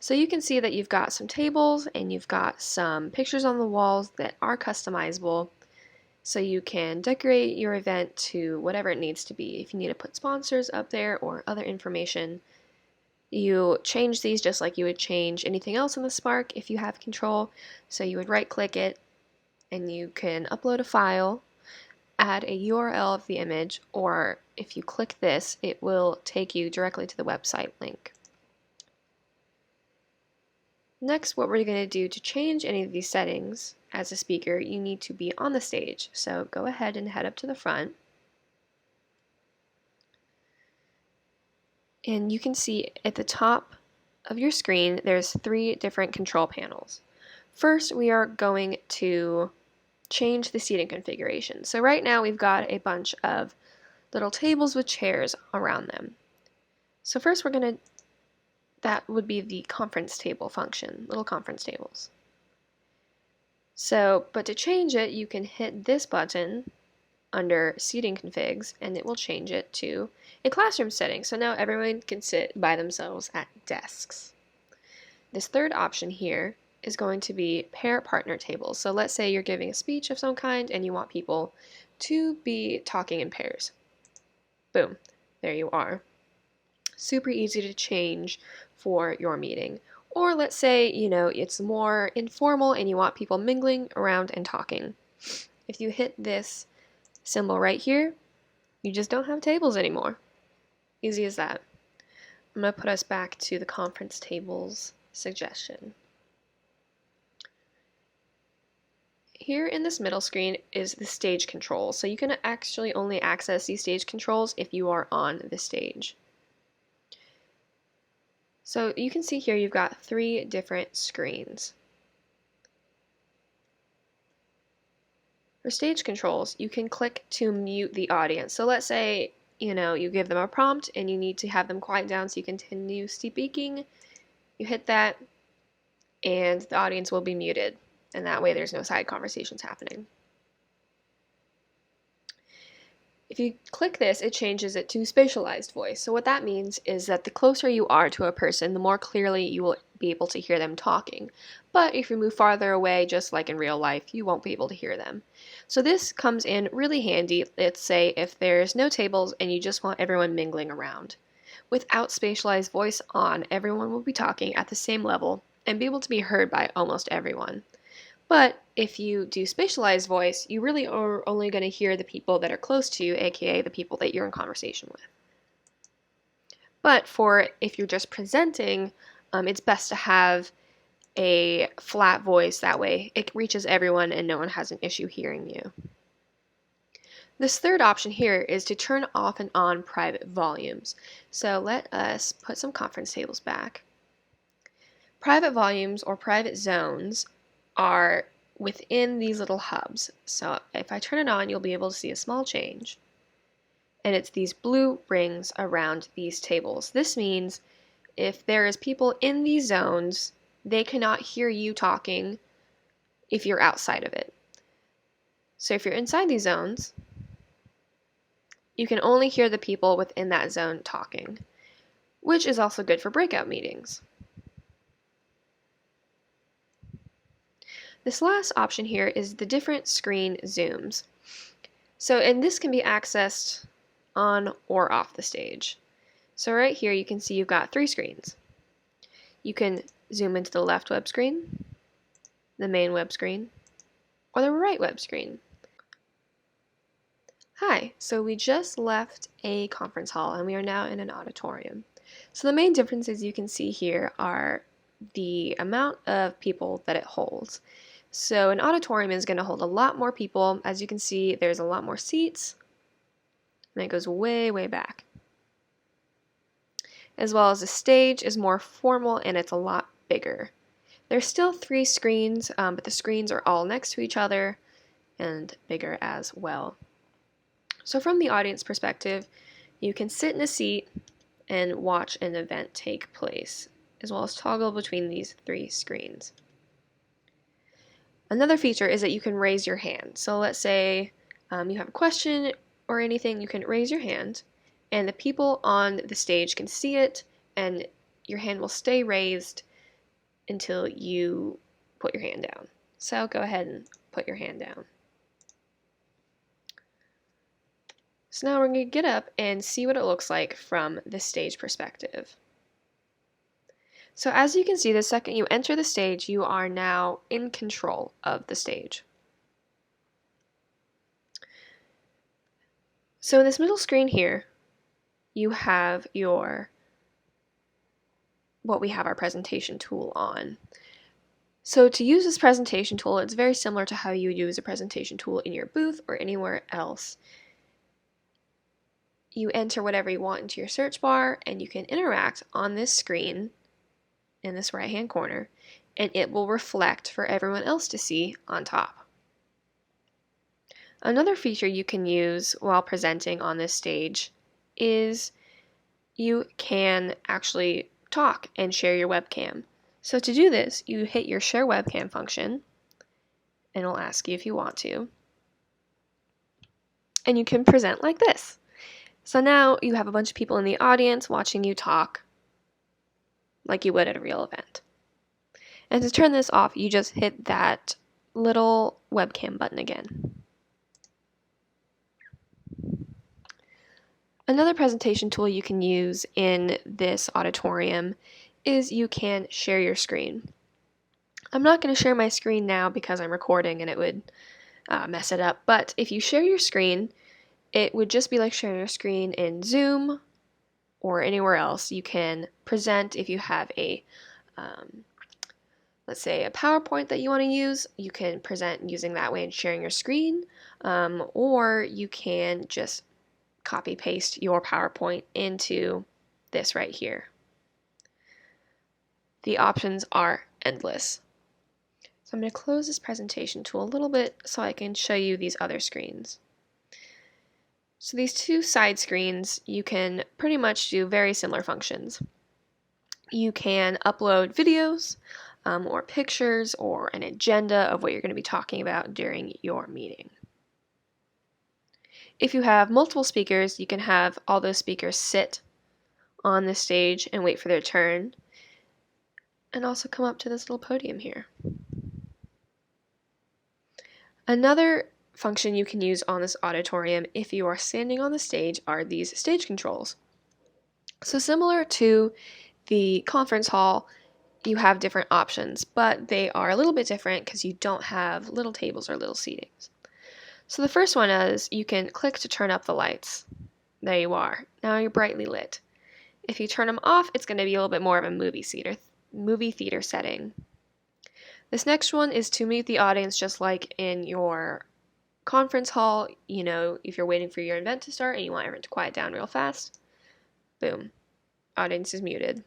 So you can see that you've got some tables and you've got some pictures on the walls that are customizable. So you can decorate your event to whatever it needs to be. If you need to put sponsors up there or other information, you change these just like you would change anything else in the Spark if you have control. So you would right click it and you can upload a file, add a URL of the image, or if you click this, it will take you directly to the website link. Next, what we're going to do to change any of these settings as a speaker, you need to be on the stage. So go ahead and head up to the front. And you can see at the top of your screen, there's 3 different control panels. First, we are going to change the seating configuration. So right now we've got a bunch of little tables with chairs around them. So first that would be the conference table function, little conference tables. So, but to change it, you can hit this button under seating configs and it will change it to a classroom setting. So now everyone can sit by themselves at desks. This third option here is going to be pair partner tables. So let's say you're giving a speech of some kind and you want people to be talking in pairs. Boom, there you are. Super easy to change for your meeting. Or let's say, it's more informal and you want people mingling around and talking. If you hit this symbol right here, you just don't have tables anymore. Easy as that. I'm going to put us back to the conference tables suggestion. Here in this middle screen is the stage controls. So you can actually only access these stage controls if you are on the stage. So you can see here you've got 3 different screens. For stage controls, you can click to mute the audience. So let's say, you give them a prompt and you need to have them quiet down so you continue speaking. You hit that and the audience will be muted. And that way there's no side conversations happening. If you click this, it changes it to Spatialized Voice. So what that means is that the closer you are to a person, the more clearly you will be able to hear them talking. But if you move farther away, just like in real life, you won't be able to hear them. So this comes in really handy, let's say if there's no tables and you just want everyone mingling around. Without Spatialized Voice on, everyone will be talking at the same level and be able to be heard by almost everyone. But if you do Spatialized Voice, you really are only going to hear the people that are close to you, aka the people that you're in conversation with. But if you're just presenting, it's best to have a flat voice. That way it reaches everyone and no one has an issue hearing you. This third option here is to turn off and on private volumes. So let us put some conference tables back. Private volumes or private zones are within these little hubs. So if I turn it on, you'll be able to see a small change. And it's these blue rings around these tables. This means if there is people in these zones, they cannot hear you talking if you're outside of it. So if you're inside these zones, you can only hear the people within that zone talking, which is also good for breakout meetings. This last option here is the different screen zooms. And this can be accessed on or off the stage. So right here you can see you've got 3 screens. You can zoom into the left web screen, the main web screen, or the right web screen. Hi, so we just left a conference hall and we are now in an auditorium. So the main differences you can see here are the amount of people that it holds. So an auditorium is going to hold a lot more people. As you can see, there's a lot more seats, and it goes way, way back. As well as the stage is more formal and it's a lot bigger. There's still 3 screens, but the screens are all next to each other and bigger as well. So from the audience perspective, you can sit in a seat and watch an event take place, as well as toggle between these 3 screens. Another feature is that you can raise your hand. So let's say you have a question or anything, you can raise your hand and the people on the stage can see it and your hand will stay raised until you put your hand down. So go ahead and put your hand down. So now we're going to get up and see what it looks like from the stage perspective. So as you can see, the second you enter the stage, you are now in control of the stage. So in this middle screen here, you have what we have our presentation tool on. So to use this presentation tool, it's very similar to how you would use a presentation tool in your booth or anywhere else. You enter whatever you want into your search bar, and you can interact on this screen in this right-hand corner, and it will reflect for everyone else to see on top. Another feature you can use while presenting on this stage is you can actually talk and share your webcam. So to do this, you hit your share webcam function, and it'll ask you if you want to. And you can present like this. So now you have a bunch of people in the audience watching you talk like you would at a real event. And to turn this off, you just hit that little webcam button again. Another presentation tool you can use in this auditorium is you can share your screen. I'm not going to share my screen now because I'm recording and it would mess it up, but if you share your screen, it would just be like sharing your screen in Zoom or anywhere else. You can present if you have a, let's say, a PowerPoint that you want to use. You can present using that way and sharing your screen, or you can just copy paste your PowerPoint into this right here. The options are endless. So I'm going to close this presentation tool a little bit so I can show you these other screens. So these two side screens, you can pretty much do very similar functions. You can upload videos or pictures or an agenda of what you're going to be talking about during your meeting. If you have multiple speakers, you can have all those speakers sit on the stage and wait for their turn, and also come up to this little podium here. Another function you can use on this auditorium if you are standing on the stage are these stage controls. So similar to the conference hall, you have different options, but they are a little bit different because you don't have little tables or little seatings. So the first one is you can click to turn up the lights. There you are. Now you're brightly lit. If you turn them off, it's going to be a little bit more of a movie theater setting. This next one is to mute the audience, just like in your conference hall. You know, if you're waiting for your event to start and you want everyone to quiet down real fast, boom, audience is muted.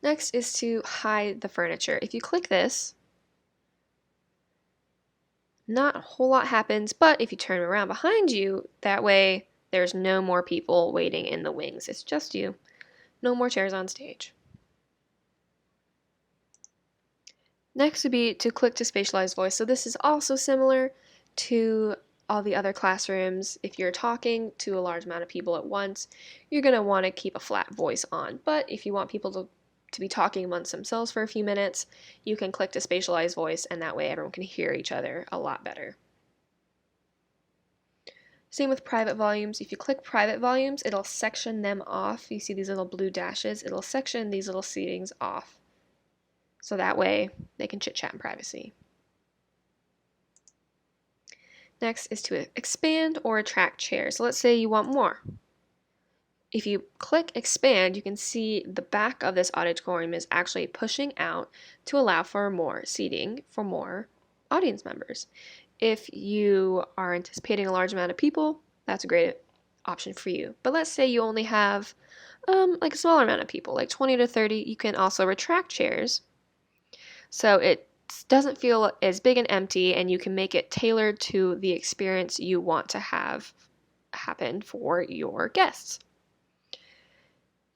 Next is to hide the furniture. If you click this, not a whole lot happens, but if you turn around behind you, that way there's no more people waiting in the wings. It's just you. No more chairs on stage. Next would be to click to Spatialize Voice. So this is also similar to all the other classrooms. If you're talking to a large amount of people at once, you're going to want to keep a flat voice on. But if you want people to be talking amongst themselves for a few minutes, you can click to Spatialize Voice, and that way everyone can hear each other a lot better. Same with private volumes. If you click private volumes, it'll section them off. You see these little blue dashes? It'll section these little seatings off. So that way they can chit-chat in privacy. Next is to expand or retract chairs. So let's say you want more. If you click expand, you can see the back of this auditorium is actually pushing out to allow for more seating for more audience members. If you are anticipating a large amount of people, that's a great option for you. But let's say you only have like a smaller amount of people, like 20 to 30, you can also retract chairs. So it doesn't feel as big and empty, and you can make it tailored to the experience you want to have happen for your guests.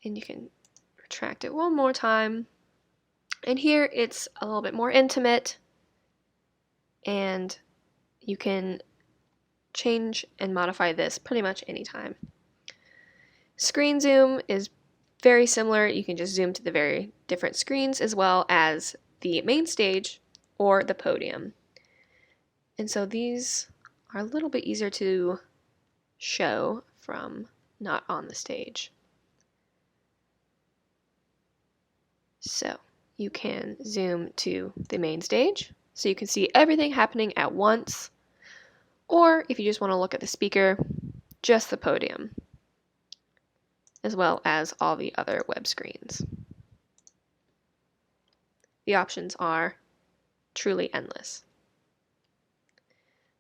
And you can retract it one more time. And here it's a little bit more intimate, and you can change and modify this pretty much anytime. Screen zoom is very similar. You can just zoom to the very different screens as well as the main stage or the podium. And so these are a little bit easier to show from not on the stage. So you can zoom to the main stage so you can see everything happening at once, or if you just want to look at the speaker, just the podium, as well as all the other web screens. The options are truly endless.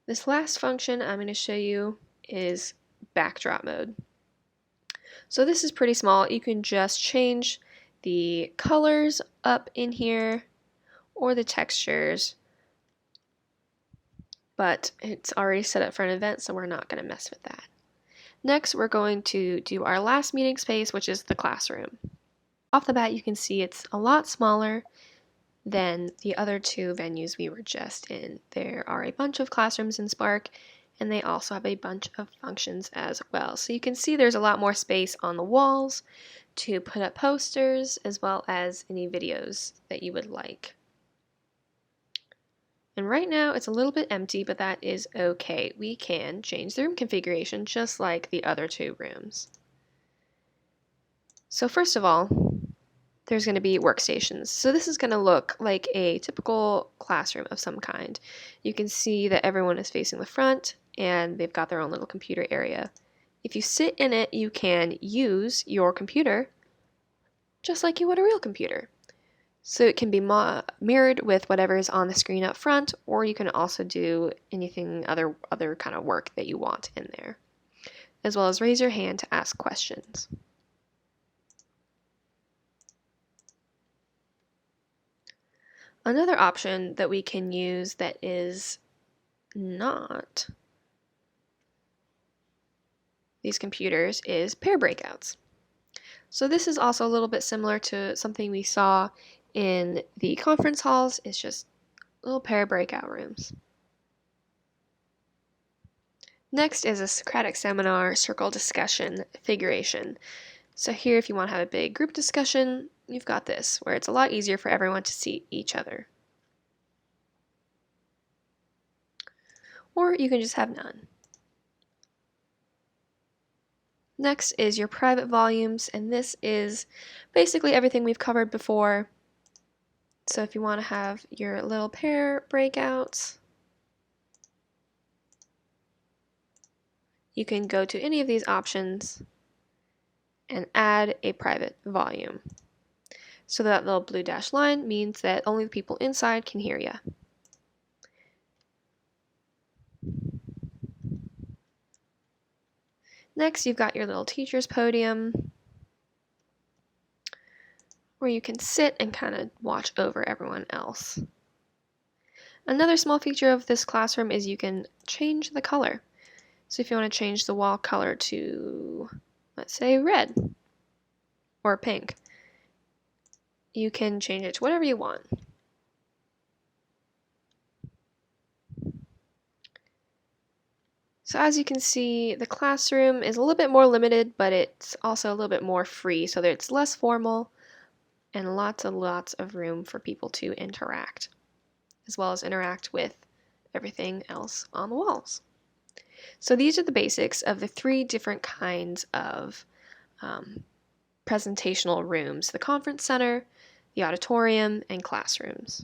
This last function I'm going to show you is backdrop mode. So this is pretty small. You can just change the colors up in here or the textures, but it's already set up for an event, so we're not going to mess with that. Next, we're going to do our last meeting space, which is the classroom. Off the bat, you can see it's a lot smaller than the other two venues we were just in. There are a bunch of classrooms in Spark, and they also have a bunch of functions as well. So you can see there's a lot more space on the walls to put up posters as well as any videos that you would like. And right now it's a little bit empty, but that is okay. We can change the room configuration just like the other two rooms. So first of all, there's going to be workstations. So this is going to look like a typical classroom of some kind. You can see that everyone is facing the front and they've got their own little computer area. If you sit in it, you can use your computer just like you would a real computer. So it can be mirrored with whatever is on the screen up front, or you can also do anything other kind of work that you want in there, as well as raise your hand to ask questions. Another option that we can use that is not these computers is pair breakouts. So this is also a little bit similar to something we saw in the conference halls. It's just little pair breakout rooms. Next is a Socratic seminar circle discussion figuration. So here, if you want to have a big group discussion, you've got this, where it's a lot easier for everyone to see each other. Or you can just have none. Next is your private volumes, and this is basically everything we've covered before. So if you want to have your little pair breakouts, you can go to any of these options and add a private volume. So that little blue dashed line means that only the people inside can hear you. Next, you've got your little teacher's podium where you can sit and kind of watch over everyone else. Another small feature of this classroom is you can change the color. So if you want to change the wall color to, let's say, red or pink, you can change it to whatever you want. So as you can see, the classroom is a little bit more limited, but it's also a little bit more free, so that it's less formal and lots and lots of room for people to interact, as well as interact with everything else on the walls. So these are the basics of the three different kinds of presentational rooms: the conference center, the auditorium, and classrooms.